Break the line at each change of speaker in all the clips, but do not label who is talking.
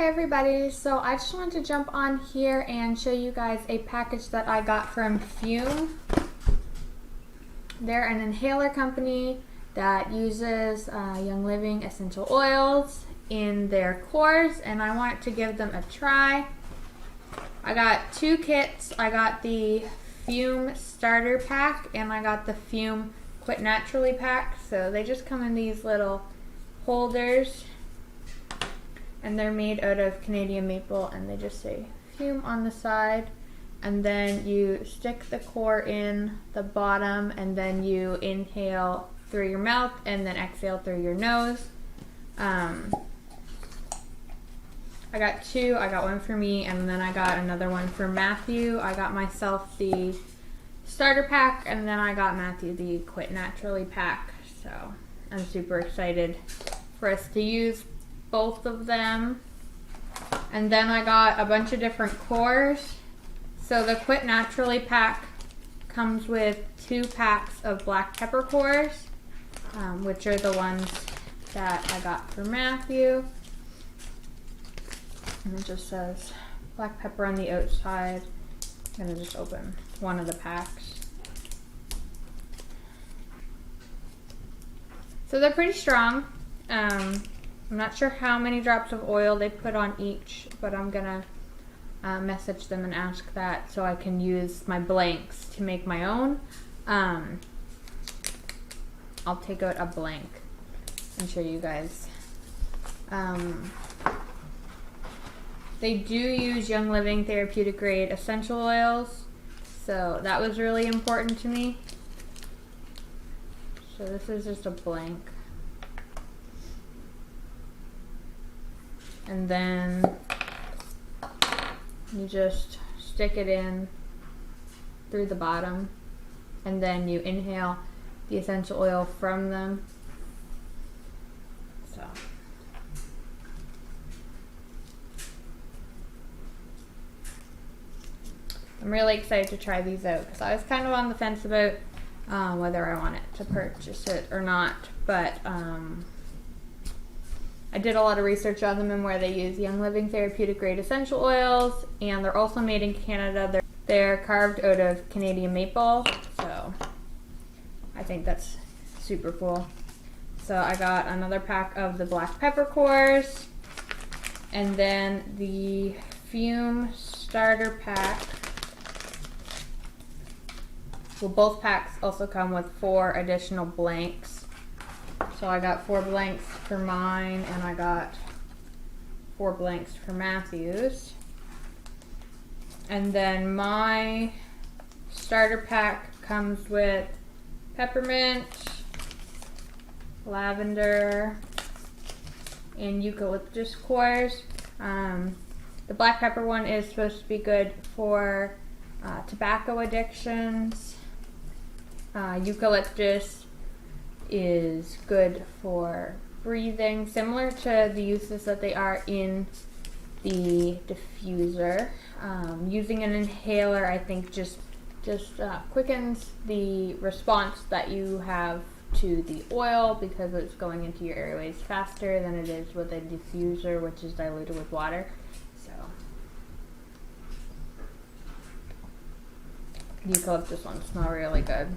Hey everybody, so I just wanted to jump on here and show you guys a package that I got from Fume. They're an inhaler company that uses Young Living essential oils in their cores, and I wanted to give them a try. I got two kits. I got the Fume starter pack and I got the Fume Quit Naturally pack. So they just come in these little holders, and they're made out of Canadian maple, and they just say Fume on the side, and then you stick the core in the bottom, and then you inhale through your mouth and then exhale through your nose. I got two. I got one for me, and then I got another one for Matthew. I got myself the starter pack, and then I got Matthew the Quit Naturally pack. So I'm super excited for us to use both of them. And then I got a bunch of different cores. So the Quit Naturally pack comes with 2 packs of black pepper cores, which are the ones that I got for Matthew. And it just says black pepper on the outside. I'm gonna just open one of the packs. So they're pretty strong. I'm not sure how many drops of oil they put on each, but I'm gonna message them and ask that so I can use my blanks to make my own. I'll take out a blank and show you guys. They do use Young Living therapeutic grade essential oils, so that was really important to me. So this is just a blank. And then you just stick it in through the bottom, and then you inhale the essential oil from them. So I'm really excited to try these out because I was kind of on the fence about whether I wanted to purchase it or not, but I did a lot of research on them and where they use Young Living therapeutic grade essential oils, and they're also made in Canada. They're carved out of Canadian maple, so I think that's super cool. So I got another pack of the black pepper cores, and then the Fume starter pack. Well, both packs also come with 4 additional blanks. So I got 4 blanks for mine, and I got 4 blanks for Matthew's. And then my starter pack comes with peppermint, lavender, and eucalyptus cores. The black pepper one is supposed to be good for tobacco addictions. Eucalyptus is good for breathing, similar to the uses that they are in the diffuser. Using an inhaler, I think, just quickens the response that you have to the oil because it's going into your airways faster than it is with a diffuser, which is diluted with water. So the eucalyptus ones smell really good.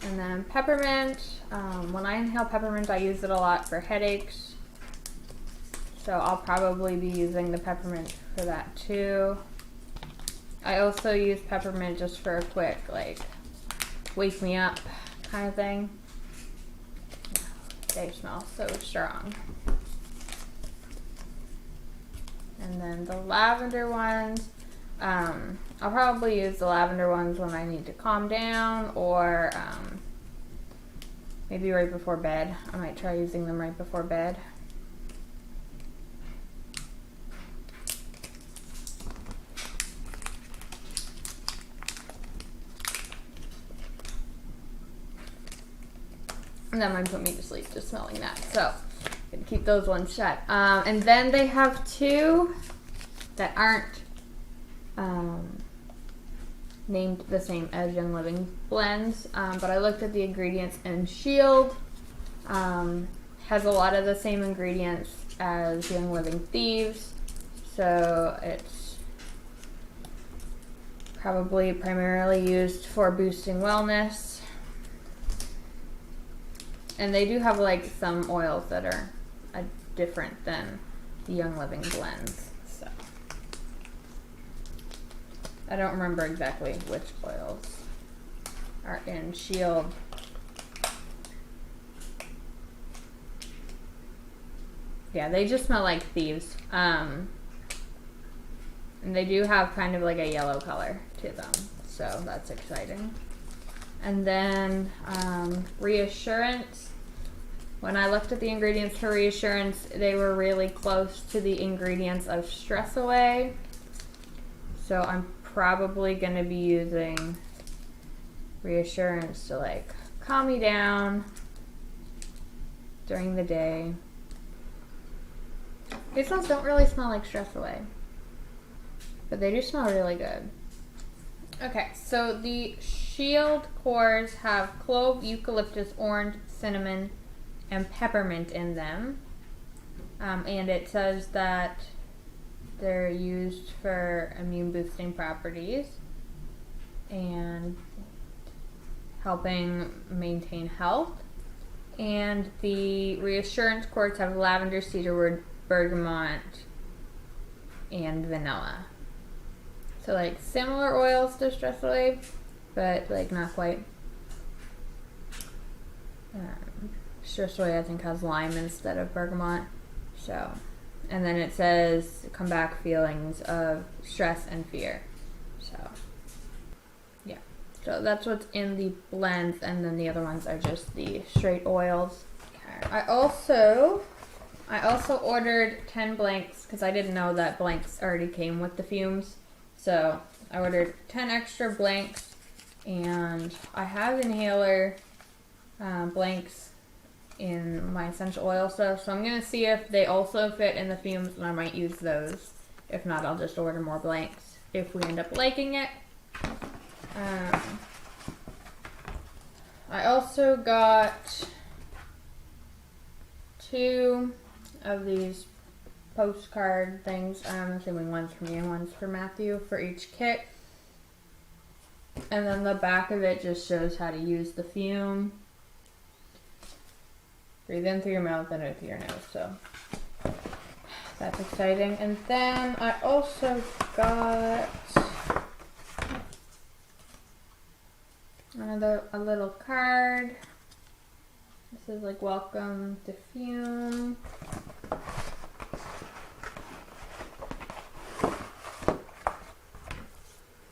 And then peppermint. When I inhale peppermint, I use it a lot for headaches. So I'll probably be using the peppermint for that too. I also use peppermint just for a quick, like, wake me up kind of thing. They smell so strong. And then the lavender ones. I'll probably use the lavender ones when I need to calm down, or maybe right before bed. I might try using them right before bed. And that might put me to sleep just smelling that. So I'm gonna keep those ones shut. And then they have 2 that aren't named the same as Young Living blends, but I looked at the ingredients, and Shield has a lot of the same ingredients as Young Living Thieves, so it's probably primarily used for boosting wellness. And they do have like some oils that are different than the Young Living blends. So I don't remember exactly which oils are in Shield. Yeah, they just smell like thieves. And they do have kind of like a yellow color to them, so that's exciting. And then Reassurance. When I looked at the ingredients for Reassurance, they were really close to the ingredients of Stress Away. So I'm probably going to be using Reassurance to like calm me down during the day. These ones don't really smell like Stress Away, but they do smell really good. Okay, so the Shield cores have clove, eucalyptus, orange, cinnamon, and peppermint in them. And it says that they're used for immune boosting properties and helping maintain health. And the Reassurance cores have lavender, cedarwood, bergamot, and vanilla. So like similar oils to Stress Away, but like not quite. Stress Away I think has lime instead of bergamot. So, and then it says combat feelings of stress and fear. So, yeah. So that's what's in the blends, and then the other ones are just the straight oils. Okay. I also ordered 10 blanks because I didn't know that blanks already came with the fumes. So I ordered 10 extra blanks, and I have inhaler blanks in my essential oil stuff, so I'm going to see if they also fit in the fumes, and I might use those. If not, I'll just order more blanks if we end up liking it. I also got 2 of these postcard things. I'm assuming one's for me and one's for Matthew for each kit. And then the back of it just shows how to use the fume. Breathe in through your mouth and out through your nose, so that's exciting. And then I also got a little card. This is like welcome to fume.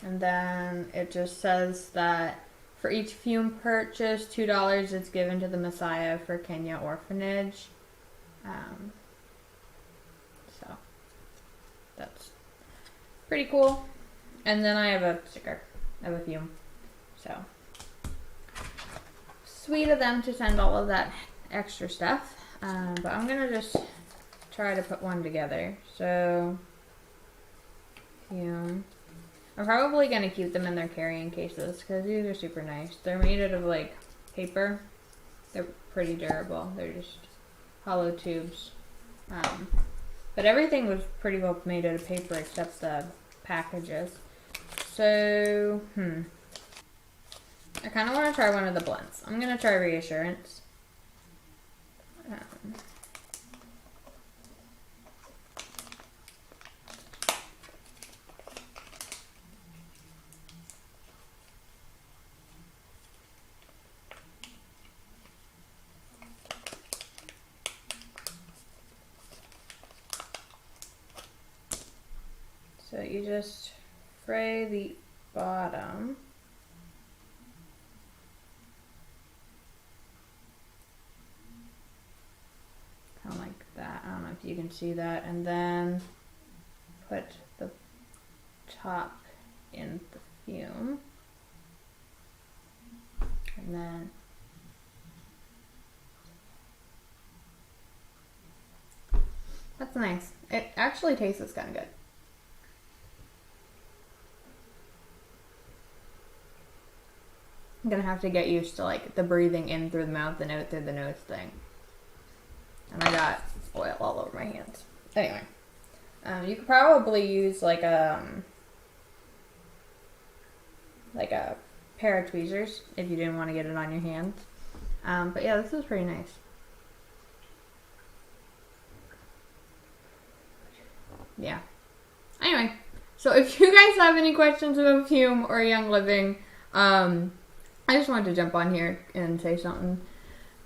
And then it just says that for each fume purchase, $2 is given to the Messiah for Kenya Orphanage. So that's pretty cool. And then I have a sticker of a fume. So sweet of them to send all of that extra stuff. But I'm gonna just try to put one together. So fume. I'm probably going to keep them in their carrying cases because these are super nice. They're made out of like paper. They're pretty durable. They're just hollow tubes. But everything was pretty well made out of paper except the packages. So, I kind of want to try one of the blends. I'm going to try Reassurance. So you just fray the bottom. Kind of like that. I don't know if you can see that. And then put the top in the fume. And then that's nice. It actually tastes kind of good. I'm gonna have to get used to like the breathing in through the mouth and out through the nose thing. and I got oil all over my hands. Anyway, you could probably use like a pair of tweezers if you didn't want to get it on your hands. But yeah, this is pretty nice. Yeah. Anyway, so if you guys have any questions about Fume or Young Living, I just wanted to jump on here and say something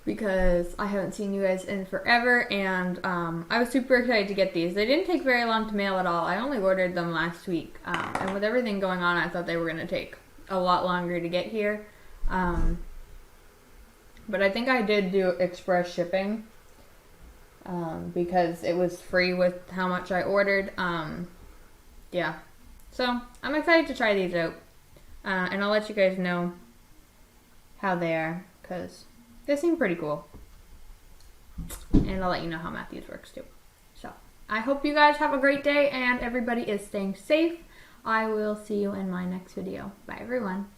because I haven't seen you guys in forever, and I was super excited to get these. They didn't take very long to mail at all. I only ordered them last week, and with everything going on, I thought they were going to take a lot longer to get here. But I think I did do express shipping because it was free with how much I ordered. Yeah. So I'm excited to try these out. And I'll let you guys know how they are because they seem pretty cool. And I'll let you know how Matthews works too. So I hope you guys have a great day and everybody is staying safe. I will see you in my next video. Bye everyone.